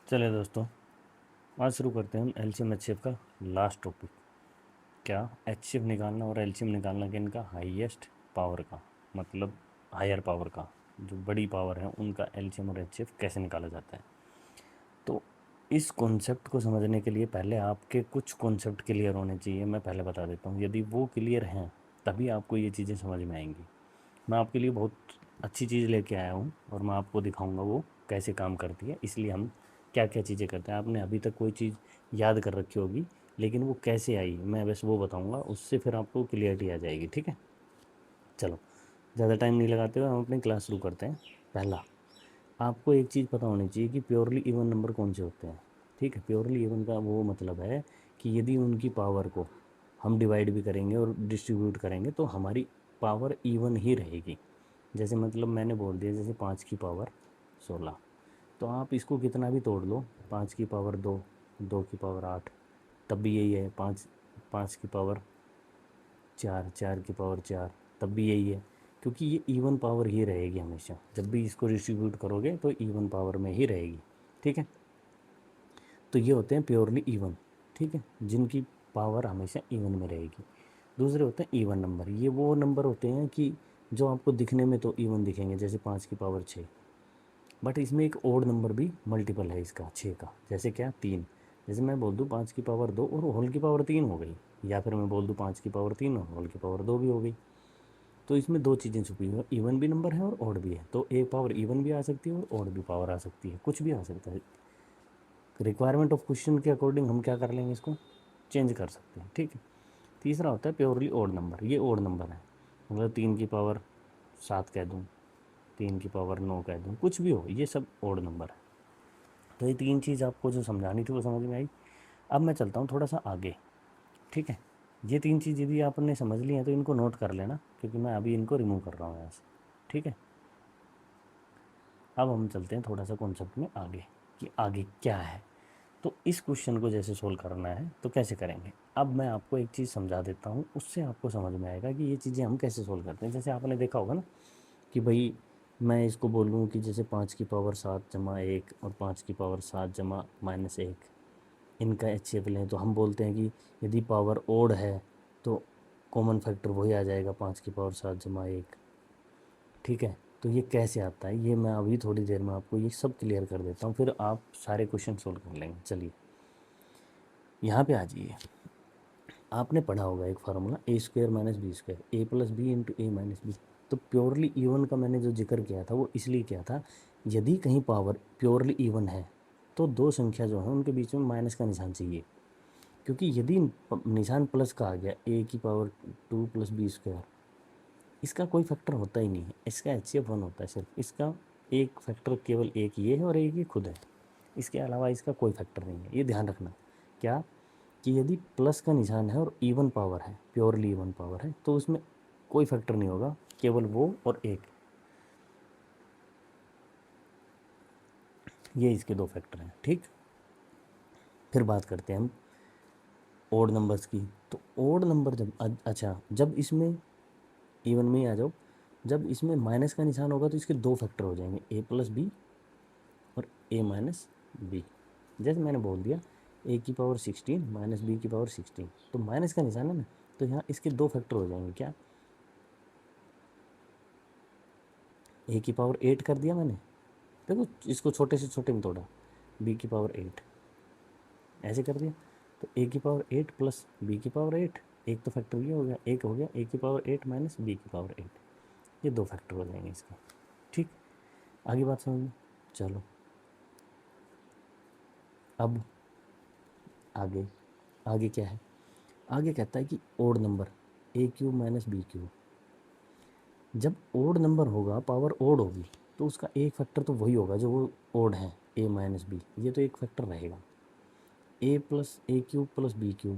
चलिए दोस्तों, आज शुरू करते हैं हम एलसीएम एचसीएफ का लास्ट टॉपिक। क्या एचसीएफ निकालना और एलसीएम निकालना कि इनका हाईएस्ट पावर का, मतलब हायर पावर का, जो बड़ी पावर है उनका एलसीएम और एचसीएफ कैसे निकाला जाता है। तो इस कॉन्सेप्ट को समझने के लिए पहले आपके कुछ कॉन्सेप्ट क्लियर होने चाहिए। मैं पहले बता देता हूँ, यदि वो क्लियर हैं तभी आपको ये चीज़ें समझ में आएंगी। मैं आपके लिए बहुत अच्छी चीज़ लेके आया हूँ और मैं आपको दिखाऊंगा वो कैसे काम करती है। इसलिए हम क्या क्या चीज़ें करते हैं, आपने अभी तक कोई चीज़ याद कर रखी होगी लेकिन वो कैसे आई मैं बस वो बताऊंगा, उससे फिर आपको क्लियरिटी आ जाएगी। ठीक है, चलो ज़्यादा टाइम नहीं लगाते हुए हम अपनी क्लास शुरू करते हैं। पहला, आपको एक चीज़ पता होनी चाहिए कि प्योरली इवन नंबर कौन से होते हैं। ठीक है, प्योरली इवन का वो मतलब है कि यदि उनकी पावर को हम डिवाइड भी करेंगे और डिस्ट्रीब्यूट करेंगे तो हमारी पावर इवन ही रहेगी। जैसे मतलब मैंने बोल दिया, जैसे 5 की पावर 16, तो आप इसको कितना भी तोड़ लो, 5 की पावर 2, 2 की पावर 8, तब भी यही है। 5, 5 की पावर 4, 4 की पावर 4, तब भी यही है, क्योंकि ये इवन पावर ही रहेगी हमेशा। जब भी इसको डिस्ट्रीब्यूट करोगे तो इवन पावर में ही रहेगी। ठीक है, तो ये होते हैं प्योरली इवन। ठीक है, जिनकी पावर हमेशा इवन में रहेगी। दूसरे होते हैं इवन नंबर। ये वो नंबर होते हैं कि जो आपको दिखने में तो इवन दिखेंगे, जैसे 5 की पावर 6, बट इसमें एक ओड नंबर भी मल्टीपल है इसका, 6 का। जैसे क्या, 3। जैसे मैं बोल दूँ 5 की पावर 2 और होल की पावर 3 हो गई, या फिर मैं बोल दूँ 5 की पावर 3 और होल की पावर 2 भी हो गई। तो इसमें दो चीज़ें छुपी हुई हैं, इवन भी नंबर है और ओड भी है। तो एक पावर इवन भी आ सकती है और ओड भी पावर आ सकती है, कुछ भी आ सकता है। रिक्वायरमेंट ऑफ क्वेश्चन के अकॉर्डिंग हम क्या कर लेंगे, इसको चेंज कर सकते हैं। ठीक है, तीसरा होता है प्योरली ओड नंबर। ये ओड नंबर है, मतलब 3 की पावर 7 कह दूँ, 3 की पावर 9 कह दूँ, कुछ भी हो, ये सब ओड नंबर है। तो ये तीन चीज़ आपको जो समझानी थी वो समझ में आई। अब मैं चलता हूँ थोड़ा सा आगे। ठीक है, ये तीन चीज़ यदि आपने समझ ली हैं तो इनको नोट कर लेना, क्योंकि मैं अभी इनको रिमूव कर रहा हूँ यहाँ से। ठीक है, अब हम चलते हैं थोड़ा सा कॉन्सेप्ट में आगे कि आगे क्या है। तो इस क्वेश्चन को जैसे सोल्व करना है तो कैसे करेंगे। अब मैं आपको एक चीज़ समझा देता हूँ, उससे आपको समझ में आएगा कि ये चीज़ें हम कैसे सोल्व करते हैं। जैसे आपने देखा होगा ना कि भाई मैं इसको बोलूँ कि जैसे 5 की पावर 7 जमा 1 और 5 की पावर 7 जमा -1, इनका एच लें तो हम बोलते हैं कि यदि पावर ओड है तो कॉमन फैक्टर वही आ जाएगा, 5 की पावर 7 जमा 1। ठीक है, तो ये कैसे आता है ये मैं अभी थोड़ी देर में आपको ये सब क्लियर कर देता हूँ, फिर आप सारे क्वेश्चन सोल्व कर लेंगे। चलिए यहाँ पे आ जाइए। आपने पढ़ा होगा एक formula, A² - B², A+B × A-B। तो प्योरली इवन का मैंने जो जिक्र किया था वो इसलिए किया था, यदि कहीं पावर प्योरली इवन है तो दो संख्या जो है उनके बीच में माइनस का निशान चाहिए। क्योंकि यदि निशान प्लस का आ गया, A की पावर 2 + B², इसका कोई फैक्टर होता ही नहीं है, इसका HCF 1 होता है सिर्फ। इसका एक फैक्टर केवल एक ये है और एक ये खुद है, इसके अलावा इसका कोई फैक्टर नहीं है। ये ध्यान रखना क्या, कि यदि प्लस का निशान है और इवन पावर है, प्योरली इवन पावर है, तो उसमें कोई फैक्टर नहीं होगा, केवल वो और एक, ये इसके दो फैक्टर हैं। ठीक, फिर बात करते हैं हम ओड नंबर्स की। तो ओड नंबर जब अच्छा, जब इसमें इवन में ही आ जाओ, जब इसमें माइनस का निशान होगा तो इसके दो फैक्टर हो जाएंगे, A+B और A-B। जैसे मैंने बोल दिया A की पावर 16 -B की पावर 16, तो माइनस का निशान है ना, तो यहाँ इसके दो फैक्टर हो जाएंगे। क्या, A की पावर 8 कर दिया मैंने, देखो इसको छोटे से छोटे में तोड़ा, B की पावर 8 ऐसे कर दिया, तो A की पावर 8 प्लस B की पावर 8, एक तो फैक्टर ये हो गया, एक हो गया A की पावर 8 - B की पावर 8, ये दो फैक्टर हो जाएंगे इसके। ठीक, आगे बात समझ में। चलो अब आगे, आगे क्या है, आगे कहता है कि ओड नंबर A³ - B³। जब ओड नंबर होगा, पावर ओड होगी, तो उसका एक फैक्टर तो वही होगा जो वो ओड है, A - B, ये तो एक फैक्टर रहेगा। A+A³ + B³,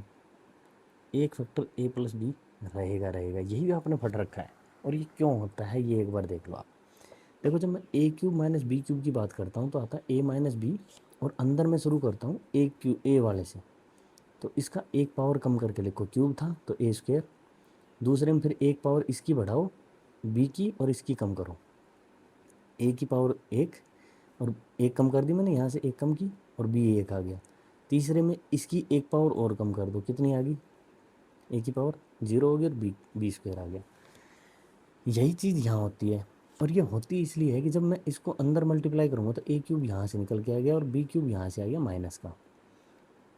एक फैक्टर A+B रहेगा, यही भी आपने पढ़ रखा है। और ये क्यों होता है ये एक बार देख लो आप। देखो जब मैं A³ - B³ की बात करता हूँ तो आता है A - B, और अंदर मैं शुरू करता हूँ A वाले से, तो इसका एक पावर कम करके लिखो, क्यूब था तो A²। दूसरे में फिर एक पावर इसकी बढ़ाओ B की और इसकी कम करो, A की पावर 1 और एक कम कर दी मैंने, यहाँ से एक कम की और बी एक आ गया। तीसरे में इसकी एक पावर और कम कर दो, कितनी आ गई, ए की पावर 0 हो गई और बी बी स्क्वायर आ गया। यही चीज़ यहाँ होती है, और ये होती इसलिए है कि जब मैं इसको अंदर मल्टीप्लाई करूँगा तो ए क्यूब यहाँ से निकल के आ गया और बी क्यूब यहाँ से आ गया माइनस का,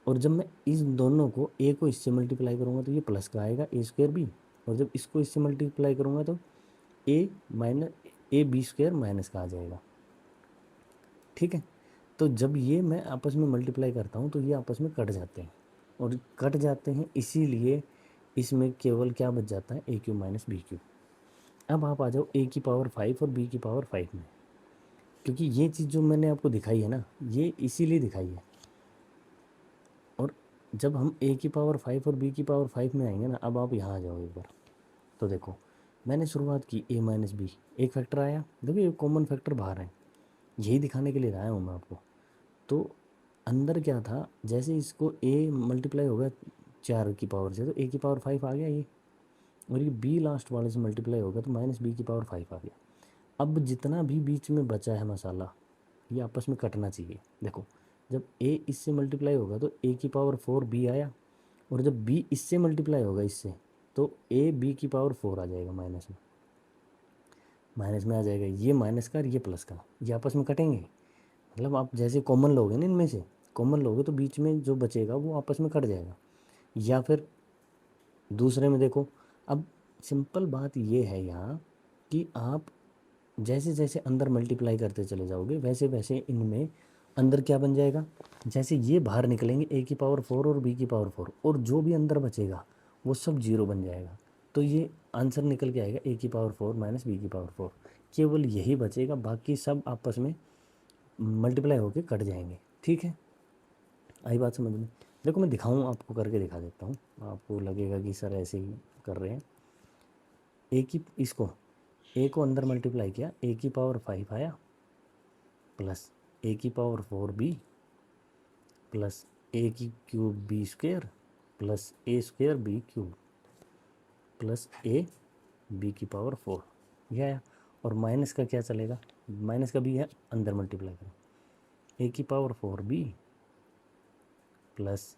और जब मैं इस दोनों को ए को इससे मल्टीप्लाई करूँगा तो ये प्लस का आएगा ए स्क्वायर बी, और जब इसको इससे मल्टीप्लाई करूँगा तो A minus A B square minus का आ जाएगा। ठीक है, तो जब ये मैं आपस में मल्टीप्लाई करता हूँ तो ये आपस में कट जाते हैं, और कट जाते हैं इसीलिए इसमें केवल क्या बच जाता है, ए क्यूब माइनस बी क्यूब। अब आप आ जाओ ए की पावर 5 और बी की पावर 5 में, क्योंकि ये चीज़ जो मैंने आपको दिखाई है ना, ये इसीलिए दिखाई है। और जब हम ए की पावर 5 और बी की पावर 5 में आएंगे ना, अब आप यहाँ आ जाओ एक बार, तो देखो मैंने शुरुआत की ए माइनस बी, एक फैक्टर आया, देखो ये कॉमन फैक्टर बाहर है, यही दिखाने के लिए लाया हूँ मैं आपको। तो अंदर क्या था, जैसे इसको ए मल्टीप्लाई हो गया 4 की पावर से तो ए की पावर 5 आ गया ये, और ये बी लास्ट वाले से मल्टीप्लाई हो गया तो माइनस बी की पावर 5 आ गया। अब जितना भी बीच में बचा है मसाला, ये आपस में कटना चाहिए। देखो जब ए इससे मल्टीप्लाई होगा तो ए की पावर 4 बी आया, और जब बी इससे मल्टीप्लाई होगा इससे तो ए बी की पावर 4 आ जाएगा, माइनस में आ जाएगा, ये माइनस का और ये प्लस का, ये आपस में कटेंगे। मतलब आप जैसे कॉमन लोगे ना, इनमें से कॉमन लोगे तो बीच में जो बचेगा वो आपस में कट जाएगा। या फिर दूसरे में देखो, अब सिंपल बात ये है यहाँ कि आप जैसे जैसे अंदर मल्टीप्लाई करते चले जाओगे वैसे वैसे इनमें अंदर क्या बन जाएगा, जैसे ये बाहर निकलेंगे ए की पावर 4 और बी की पावर 4, और जो भी अंदर बचेगा वो सब जीरो बन जाएगा। तो ये आंसर निकल के आएगा ए की पावर 4 माइनस बी की पावर 4, केवल यही बचेगा, बाकी सब आपस में मल्टीप्लाई होके कट जाएंगे। ठीक है, आई बात समझ में। देखो मैं दिखाऊँ, आपको करके दिखा देता हूँ, आपको लगेगा कि सर ऐसे ही कर रहे हैं। ए की इसको ए को अंदर मल्टीप्लाई किया, ए की पावर 5 आया प्लस ए की पावर 4 बी प्लस ए की cube B square plus A square B cube plus A B की पावर 4, यह आया। और माइनस का क्या चलेगा, माइनस का भी है, अंदर मल्टीप्लाई करो, ए की power 4 B plus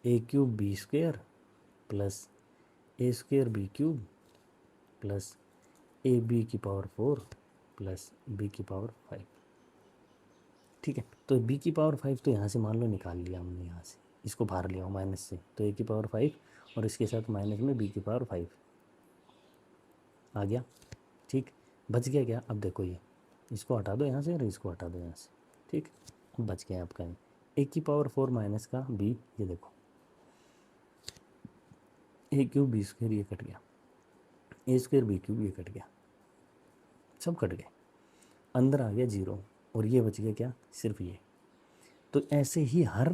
A cube B square plus A square B cube plus A B की पावर 4 प्लस बी की पावर 5। ठीक है, तो बी की पावर 5 तो यहाँ से मान लो निकाल लिया हमने, यहाँ से इसको बाहर लिया हो माइनस से, तो ए की पावर 5 और इसके साथ माइनस में बी की पावर 5 आ गया। ठीक, बच गया क्या, अब देखो ये इसको हटा दो यहाँ से और इसको हटा दो यहाँ से। ठीक, अब बच गया आपका ए की पावर 4 माइनस का बी, ये देखो ए क्यूब बी स्क्वेयर ये कट गया, ए स्क्वेयर बी क्यूब ये कट गया, सब कट गए, अंदर आ गया 0, और ये बच गया क्या, सिर्फ ये। तो ऐसे ही हर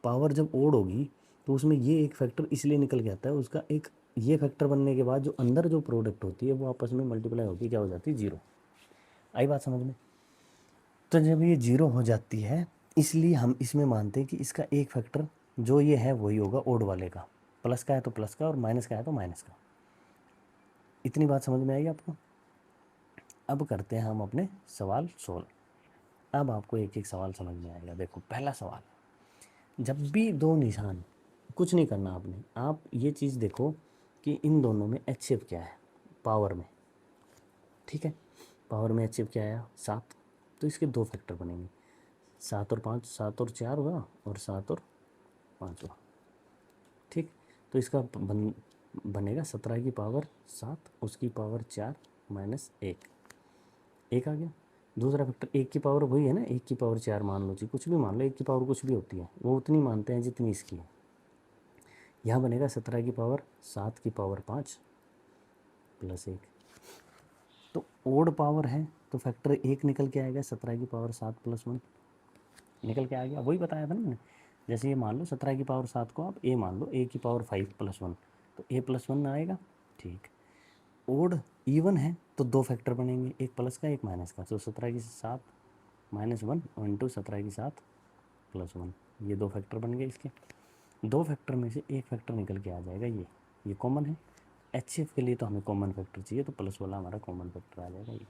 पावर जब ओड होगी तो उसमें ये एक फैक्टर इसलिए निकल के आता है, उसका एक ये फैक्टर बनने के बाद जो अंदर जो प्रोडक्ट होती है वो आपस में मल्टीप्लाई होकर क्या हो जाती है, 0। आई बात समझ में। तो जब ये 0 हो जाती है इसलिए हम इसमें मानते हैं कि इसका एक फैक्टर जो ये है वही होगा ओड वाले का, प्लस का है तो प्लस का और माइनस का है तो माइनस का। इतनी बात समझ में आई आपको। अब करते हैं हम अपने सवाल सोल्व। अब आपको एक एक सवाल समझ में आएगा। देखो पहला सवाल, जब भी दो निशान, कुछ नहीं करना आपने, आप ये चीज़ देखो कि इन दोनों में एचसीएफ क्या है पावर में। ठीक है, पावर में एचसीएफ क्या आया, 7, तो इसके दो फैक्टर बनेंगे, 7 और 5, 7 और 4 हुआ और 7 और 5 हुआ। ठीक, तो इसका बनेगा 17 की पावर 7 उसकी पावर 4 माइनस 1, एक आ गया। दूसरा फैक्टर 1 की पावर वही है ना, 1 की पावर 4 मान लो जी, कुछ भी मान लो, 1 की पावर कुछ भी होती है वो उतनी मानते हैं जितनी इसकी है। यहाँ बनेगा 17 की पावर 7 की पावर 5 प्लस 1। तो ओड पावर है तो फैक्टर 1 निकल के आएगा, 17 की पावर 7 प्लस 1 निकल के आ गया, वही बताया था ना मैंने। जैसे ये मान लो 17 की पावर 7 को आप ए मान लो, ए की पावर 5 प्लस 1, तो ए प्लस 1 आएगा। ठीक, ओड इवन है तो दो फैक्टर बनेंगे, एक प्लस का एक माइनस का, तो 17 की 7 माइनस 1 इंटू 17 की 7 प्लस 1, ये दो फैक्टर बन गए। इसके दो फैक्टर में से एक फैक्टर निकल के आ जाएगा, ये कॉमन है। एचसीएफ के लिए तो हमें कॉमन फैक्टर चाहिए, तो प्लस वाला हमारा कॉमन फैक्टर आ जाएगा ये।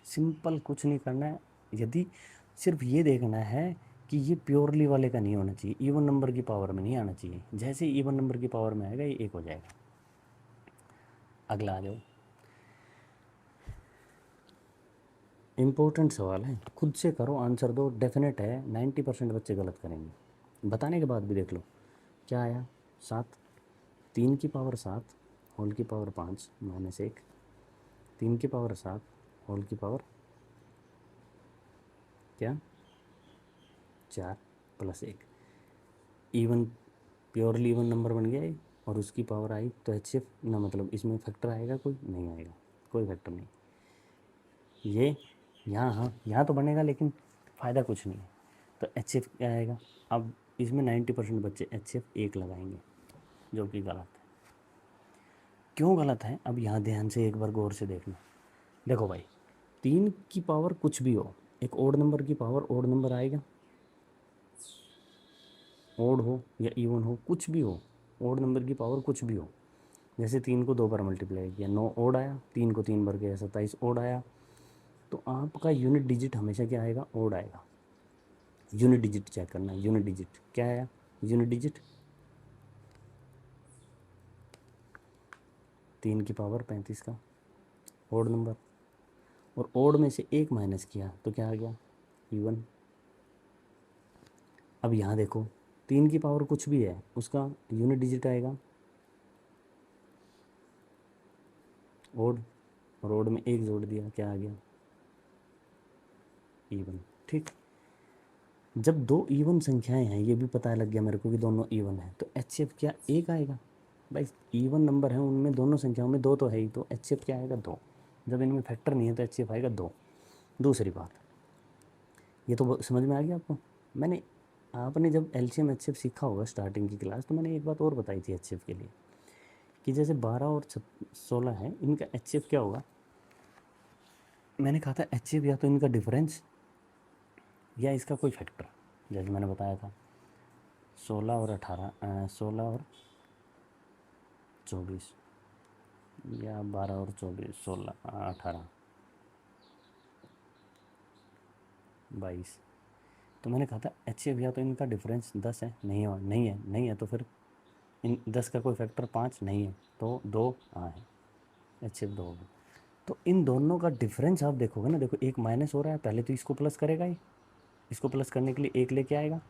सिंपल, कुछ नहीं करना है। यदि सिर्फ ये देखना है कि ये प्योरली वाले का नहीं होना चाहिए, इवन नंबर की पावर में नहीं आना चाहिए। जैसे इवन नंबर की पावर में आएगा ये एक हो जाएगा। अगला आ जाओ, इम्पोर्टेंट सवाल है, खुद से करो, आंसर दो। डेफिनेट है 90% बच्चे गलत करेंगे। बताने के बाद भी देख लो क्या आया, 7, 3 की पावर 7 होल की पावर 5 माइनस 1, 3 की पावर 7 होल की पावर क्या 4 plus 1। Even, purely even number बन गया ये, और उसकी पावर आई तो एच एफ ना, मतलब इसमें फैक्टर आएगा कोई नहीं आएगा, कोई फैक्टर नहीं। ये यहाँ, हाँ यहाँ तो बनेगा लेकिन फ़ायदा कुछ नहीं है। तो एच एफ क्या आएगा। अब इसमें 90% बच्चे एच एफ 1 लगाएंगे, जो कि गलत है। क्यों गलत है, अब यहाँ ध्यान से एक बार गौर से देखना। देखो भाई, 3 की पावर कुछ भी हो, एक ओड नंबर की पावर ओड नंबर आएगा, ओड हो या इवन हो, कुछ भी हो, ओड नंबर की पावर कुछ भी हो। जैसे 3 को 2 बार मल्टीप्लाई किया 9 ओड आया, 3 को 3 बार किया 27 ओड आया। तो आपका यूनिट डिजिट हमेशा क्या आएगा, ओड आएगा। यूनिट डिजिट चेक करना है, यूनिट डिजिट क्या आया, यूनिट डिजिट 3 की पावर 35 का ओड नंबर, और ओड में से 1 माइनस किया तो क्या आ गया, इवन। अब यहाँ देखो 3 की पावर कुछ भी है, उसका यूनिट डिजिट आएगा ओड, और ओड में 1 जोड़ दिया क्या आ गया, इवन। ठीक, जब 2 इवन संख्याएं हैं, ये भी पता लग गया मेरे को कि दोनों इवन है, तो एच एफ क्या 1 आएगा। भाई इवन नंबर है उनमें, दोनों संख्याओं में 2 तो है ही, तो एच एफ क्या आएगा 2। जब इनमें फैक्टर नहीं है तो एच एफ आएगा 2। दूसरी बात, ये तो समझ में आ गया आपको। मैंने, आपने जब एलसीएम एच एफ सीखा होगा स्टार्टिंग की क्लास, तो मैंने एक बात और बताई थी एच एफ के लिए, कि जैसे 12 और 16 है, इनका एच एफ क्या होगा। मैंने कहा था एच एफ या तो इनका डिफरेंस या इसका कोई फैक्टर। जैसे मैंने बताया था 16 और 18, 16 और 24, या 12 और 24, 16, 18, 22। तो मैंने कहा था एच एफ या तो इनका डिफरेंस 10 है, नहीं है, नहीं है, नहीं है तो फिर इन 10 का कोई फैक्टर 5 नहीं है, तो 2 हाँ है, एच एफ 2 होगा। तो इन दोनों का डिफरेंस आप देखोगे ना, देखो एक माइनस हो रहा है, पहले तो इसको प्लस करेगा ही, इसको प्लस करने के लिए 1 लेके आएगा,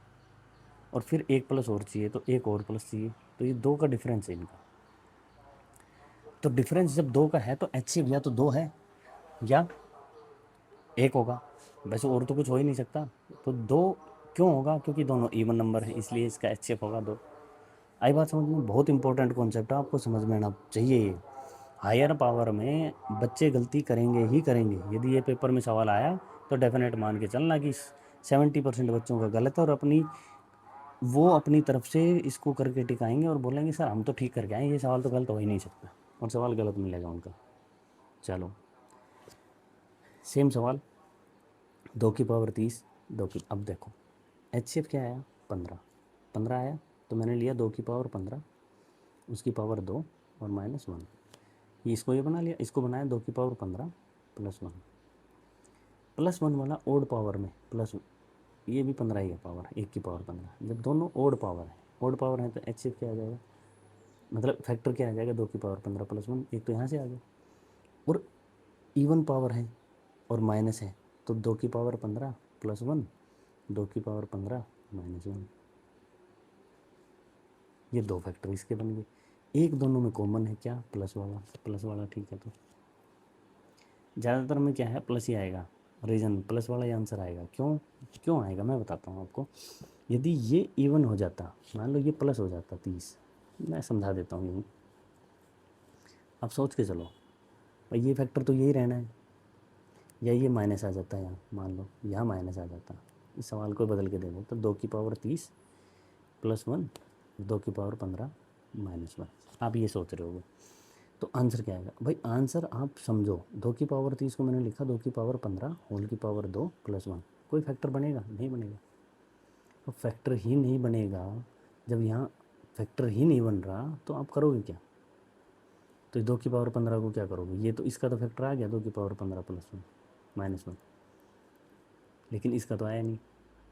और फिर 1 प्लस और चाहिए तो 1 और प्लस चाहिए, तो ये 2 का डिफरेंस है इनका। तो डिफरेंस जब 2 का है तो एच एफ या तो 2 है या 1 होगा, वैसे और तो कुछ हो ही नहीं सकता। तो 2 क्यों होगा, क्योंकि दोनों इवन नंबर है, इसलिए इसका एच एफ होगा 2। आई बात समझ में, बहुत इंपॉर्टेंट कॉन्सेप्ट है, आपको समझ में आना चाहिए ये। हायर पावर में बच्चे गलती करेंगे ही करेंगे। यदि ये पेपर में सवाल आया तो डेफिनेट मान के चलना कि 70% बच्चों का गलत है, और वो अपनी तरफ से इसको करके टिकाएंगे और बोलेंगे सर हम तो ठीक करके आए, ये सवाल तो गलत हो ही नहीं सकता, और सवाल गलत मिलेगा उनका। चलो सेम सवाल, 2 की पावर 30, 2 की, अब देखो एच एफ क्या आया 15, 15 आया, तो मैंने लिया 2 की पावर 15, उसकी पावर 2 और -1। ये इसको ये बना लिया, इसको बनाया 2 की पावर 15 +1, +1 वाला ओड पावर में प्लस, ये भी 15 ही है पावर, 1 की पावर 15। जब दोनों ओड पावर है, ओड पावर है तो एच एफ क्या आ जाएगा, मतलब फैक्टर क्या आ जाएगा, 2 की पावर 15 +1, एक तो यहाँ से आ गया। और इवन पावर है और माइनस है, तो 2 की पावर 15 +1, 2 की पावर 15 -1, ये 2 फैक्टर इसके बन गए। एक दोनों में कॉमन है क्या, प्लस वाला, प्लस वाला ठीक है। तो ज़्यादातर में क्या है, प्लस ही आएगा, रीजन प्लस वाला ही आंसर आएगा। क्यों, क्यों आएगा मैं बताता हूँ आपको। यदि ये इवन हो जाता, मान लो ये प्लस हो जाता 30, मैं समझा देता हूँ यूँ, अब सोच के चलो भाई, ये फैक्टर तो यही रहना है, या ये माइनस आ जाता है यहाँ, मान लो यहाँ माइनस आ जाता, इस सवाल को बदल के दे दो, तो 2 की पावर 30 +1, 2 की पावर 15 -1। आप ये सोच रहे होगे तो आंसर क्या आएगा भाई, आंसर आप समझो, 2 की पावर 30 को मैंने लिखा 2 की पावर 15 होल की पावर 2 +1, कोई फैक्टर बनेगा नहीं बनेगा। तो फैक्टर ही नहीं बनेगा, जब यहाँ फैक्टर ही नहीं बन रहा तो आप करोगे क्या, तो 2 की पावर 15 को क्या करोगे, ये तो इसका तो फैक्टर आ गया 2 की पावर 15 +1, -1, लेकिन इसका तो आया नहीं।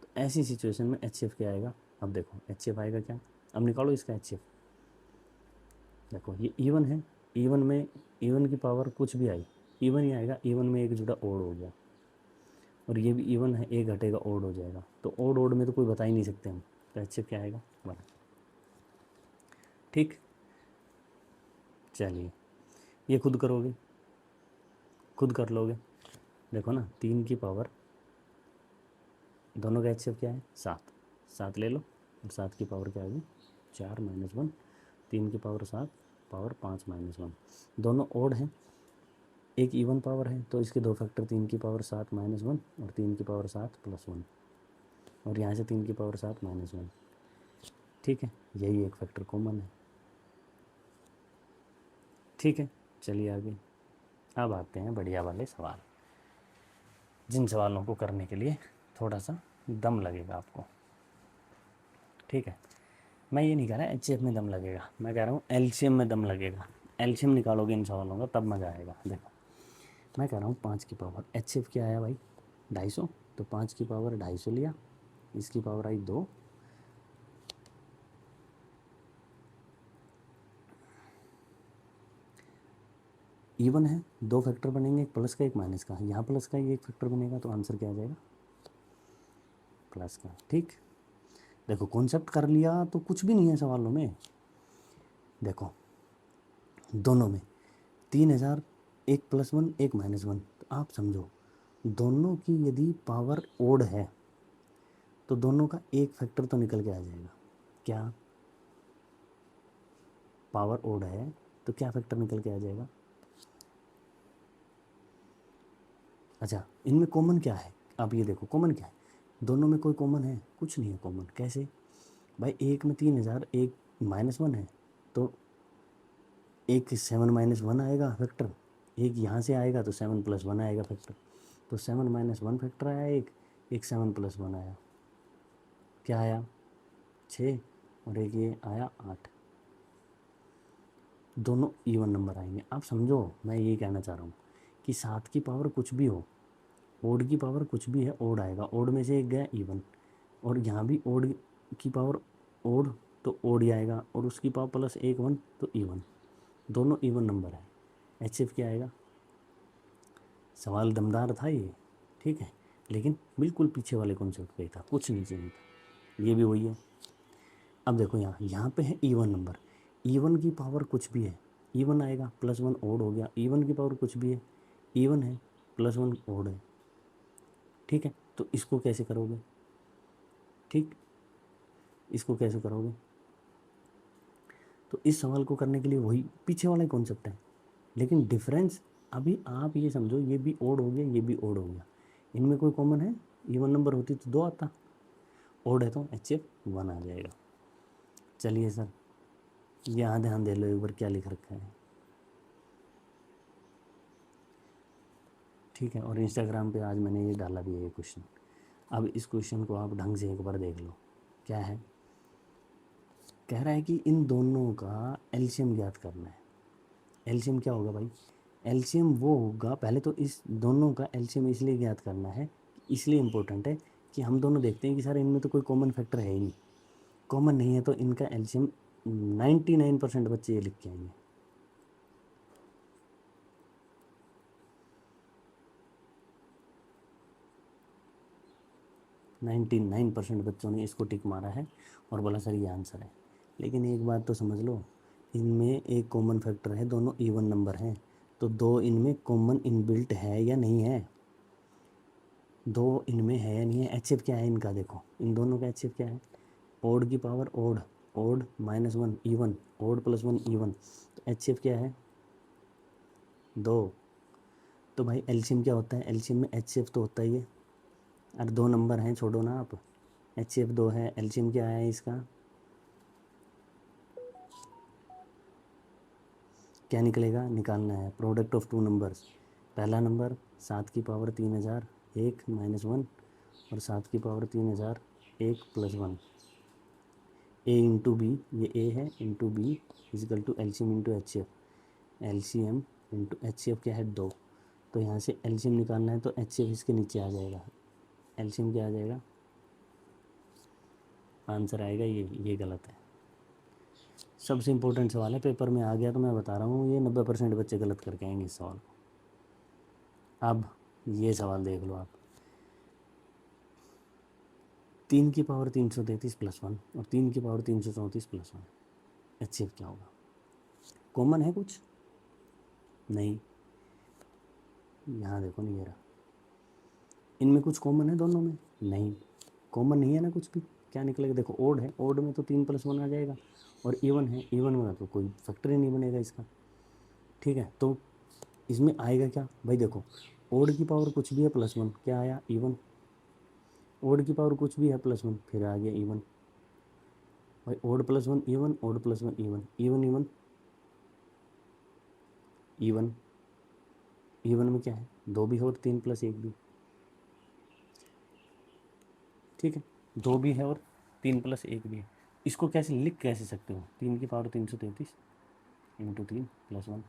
तो ऐसी सिचुएशन में एच एफ क्या आएगा? अब देखो एच एफ आएगा क्या, अब निकालो इसका एच एफ। देखो ये इवन है, इवन में इवन की पावर कुछ भी आई इवन ही आएगा, इवन में एक जुड़ा ओड हो गया, और ये भी इवन है, एक घटेगा ओड हो जाएगा, तो ओड ओड में तो कोई बता ही नहीं सकते हम, तो एच एफ क्या आएगा? 1। ठीक, चलिए ये खुद करोगे, खुद कर लोगे। देखो ना 3 की पावर, दोनों का एच एफ क्या है? 7, 7 ले लो, और 7 की पावर क्या आएगी? 4 -1, 3 की पावर 7, पावर 5 -1, दोनों ओड हैं, एक इवन पावर है, तो इसके दो फैक्टर, 3 की पावर 7 -1 और 3 की पावर 7 +1, और यहाँ से 3 की पावर 7 -1। ठीक है, यही एक फैक्टर कॉमन है। ठीक है, चलिए आगे। अब आते हैं बढ़िया वाले सवाल, जिन सवालों को करने के लिए थोड़ा सा दम लगेगा आपको। ठीक है, मैं ये नहीं कह रहा एच में दम लगेगा, मैं कह रहा हूँ एलसीएम में दम लगेगा। एलसीएम निकालोगे इन सवालों का तब मज़ा आएगा। देखो मैं कह रहा हूँ 5 की पावर, एच क्या आया भाई? 250, तो 5 की पावर 250 लिया, इसकी पावर आई 2, इवन है, दो फैक्टर बनेंगे, एक प्लस का एक माइनस का, यहाँ प्लस का ही एक फैक्टर बनेगा, तो आंसर क्या आ जाएगा? प्लस का। ठीक, देखो कॉन्सेप्ट कर लिया तो कुछ भी नहीं है सवालों में। देखो दोनों में 3000, एक +1 एक -1, तो आप समझो दोनों की यदि पावर ओड है तो दोनों का एक फैक्टर तो निकल के आ जाएगा। क्या? पावर ओड है तो क्या फैक्टर निकल के आ जाएगा? अच्छा, इनमें कॉमन क्या है? आप ये देखो कॉमन क्या है, दोनों में कोई कॉमन है? कुछ नहीं है कॉमन। कैसे भाई? एक में 3000, एक -1 है, तो एक 7 -1 आएगा फैक्टर, एक यहाँ से आएगा तो 7 + 1 आएगा फैक्टर, तो 7 -1 फैक्टर आया, एक 7 + 1 आया, क्या आया? 6, और एक ये आया 8, दोनों इवन नंबर आएंगे। आप समझो मैं ये कहना चाह रहा हूँ कि 7 की पावर कुछ भी हो, ओड की पावर कुछ भी है, ओड आएगा, ओड में से एक गया इवन, और यहाँ भी ओड की पावर ओड, तो ओड ही आएगा, और उसकी पावर प्लस एक 1 तो इवन, दोनों इवन नंबर है। एच एफ क्या आएगा? सवाल दमदार था ये, ठीक है, लेकिन बिल्कुल पीछे वाले कॉन्सेप्ट पे था, कुछ नहीं चाहिए था, ये भी वही है। अब देखो यहाँ पे है इवन नंबर, इवन की पावर कुछ भी है, इवन आएगा, +1 ओड हो गया, इवन की पावर कुछ भी है, इवन है, +1 ओड है। ठीक है, तो इसको कैसे करोगे? ठीक, इसको कैसे करोगे? तो इस सवाल को करने के लिए वही पीछे वाला कॉन्सेप्ट है, लेकिन डिफरेंस अभी आप ये समझो, ये भी ओड हो गया, ये भी ओड हो गया, इनमें कोई कॉमन है? इवन नंबर होती तो 2 आता, ओड है तो एच एफ 1 आ जाएगा। चलिए सर, यहाँ ध्यान दे लो एक बार क्या लिख रखा है। ठीक है, और इंस्टाग्राम पे आज मैंने ये डाला भी है ये क्वेश्चन। अब इस क्वेश्चन को आप ढंग से एक बार देख लो, क्या है? कह रहा है कि इन दोनों का एलसीएम ज्ञात करना है। एलसीएम क्या होगा भाई? एलसीएम वो होगा, पहले तो इस दोनों का एलसीएम इसलिए ज्ञात करना है, इसलिए इम्पोर्टेंट है कि हम दोनों देखते हैं कि सर इनमें तो कोई कॉमन फैक्टर है ही नहीं, कॉमन नहीं है, तो इनका एलसीएम 99% बच्चे ये लिख के आएंगे। नाइन्टी 9% बच्चों ने इसको टिक मारा है और बोला सर ये आंसर है। लेकिन एक बात तो समझ लो, इनमें एक कॉमन फैक्टर है, दोनों इवन नंबर हैं, तो दो इनमें कॉमन इनबिल्ट है या नहीं है? दो इनमें है या नहीं है? एच एफ क्या है इनका? देखो इन दोनों का एच एफ क्या है? ओड की power odd, odd -1 even, odd +1 even, तो एच एफ क्या है? 2। तो भाई एलसीएम क्या होता है? एलसीएम में एच एफ तो होता ही है, अरे दो नंबर हैं, छोड़ो ना आप, एच एफ 2 है, एलसीएम क्या है इसका? क्या निकलेगा? निकालना है प्रोडक्ट ऑफ 2 नंबर्स, पहला नंबर 7 की पावर 3000 1 -1, और 7 की पावर 3000 1 +1, ए इंटू बी, ये ए है, into B equal to LCM into H F, LCM into H F क्या है? 2, तो यहाँ से एलसीएम निकालना है, तो HCF इसके नीचे आ जाएगा। एलसीएम क्या आ जाएगा, आंसर आएगा ये गलत है। सबसे इम्पोर्टेंट सवाल है, पेपर में आ गया तो मैं बता रहा हूँ, ये 90% बच्चे गलत करके आएंगे इस सवाल को। अब ये सवाल देख लो आप, 3 की पावर 333 प्लस 1 और 3 की पावर 334 प्लस 1, HCF क्या होगा? कॉमन है कुछ? नहीं, यहाँ देखो नहीं, ये रहा। इनमें कुछ कॉमन है दोनों में? नहीं, कॉमन नहीं है ना कुछ भी। क्या निकलेगा? देखो ओड है, ओड में तो 3 प्लस 1 आ जाएगा, और इवन है, इवन में तो कोई फैक्टर ही नहीं बनेगा इसका। ठीक है, तो इसमें आएगा क्या भाई? देखो ओड की पावर कुछ भी है प्लस 1, क्या आया? इवन। ओड की पावर कुछ भी है प्लस 1, फिर आ गया इवन। भाई odd plus 1 even, odd plus 1 even, even even even. Even में क्या है? 2 भी है और 3 प्लस 1 भी। ठीक है, 2 भी है और 3 प्लस 1 भी है। इसको कैसे लिख कैसे सकते हो? 3 की पावर 333 इंटू 3 प्लस 1।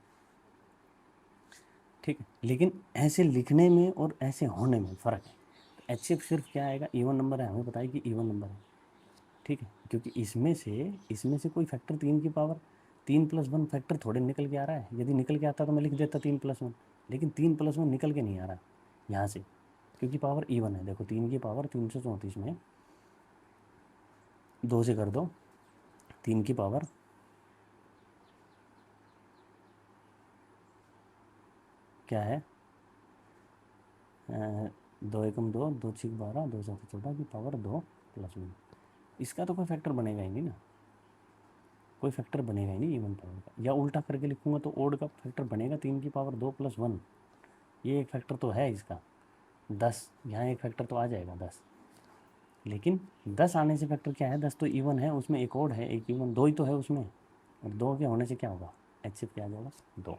ठीक है, लेकिन ऐसे लिखने में और ऐसे होने में फ़र्क है। तो HCF सिर्फ क्या आएगा? इवन नंबर है, हमें पता है कि इवन नंबर है। ठीक है, क्योंकि इसमें से कोई फैक्टर 3 की पावर 3 प्लस 1 फैक्टर थोड़े निकल के आ रहा है। यदि निकल के आता तो मैं लिख देता 3 प्लस 1, लेकिन 3 प्लस 1 निकल के नहीं आ रहा यहाँ से, क्योंकि पावर इवन है। देखो 3 की पावर 334 में 2 से कर दो, 3 की पावर 2 एकम 2, 2 6 12, 2 7 14 की पावर 2 प्लस 1। इसका तो कोई फैक्टर बनेगा ही नहीं ना, कोई फैक्टर बनेगा ही नहीं इवन पावर का। या उल्टा करके लिखूंगा तो ओड का फैक्टर बनेगा 3 की पावर 2 प्लस 1। ये एक फैक्टर तो है इसका 10, यहाँ एक फैक्टर तो आ जाएगा 10। लेकिन 10 आने से फैक्टर क्या है? 10 तो इवन है, उसमें एक ओड है, एक इवन, 2 ही तो है उसमें। और 2 के होने से क्या होगा? HCF क्या आ जाएगा? 2।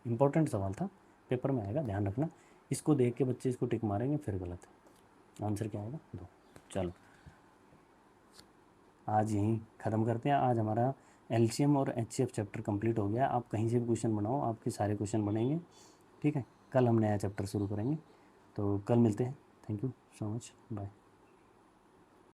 इंपॉर्टेंट सवाल था, पेपर में आएगा, ध्यान रखना। इसको देख के बच्चे इसको टिक मारेंगे, फिर गलत है। आंसर क्या आएगा? 2। चलो आज यहीं ख़त्म करते हैं। आज हमारा LCM और HCF चैप्टर कंप्लीट हो गया। आप कहीं से भी क्वेश्चन बनाओ, आपके सारे क्वेश्चन बनेंगे। ठीक है, कल हम नया चैप्टर शुरू करेंगे, तो कल मिलते हैं। Thank you so much, bye.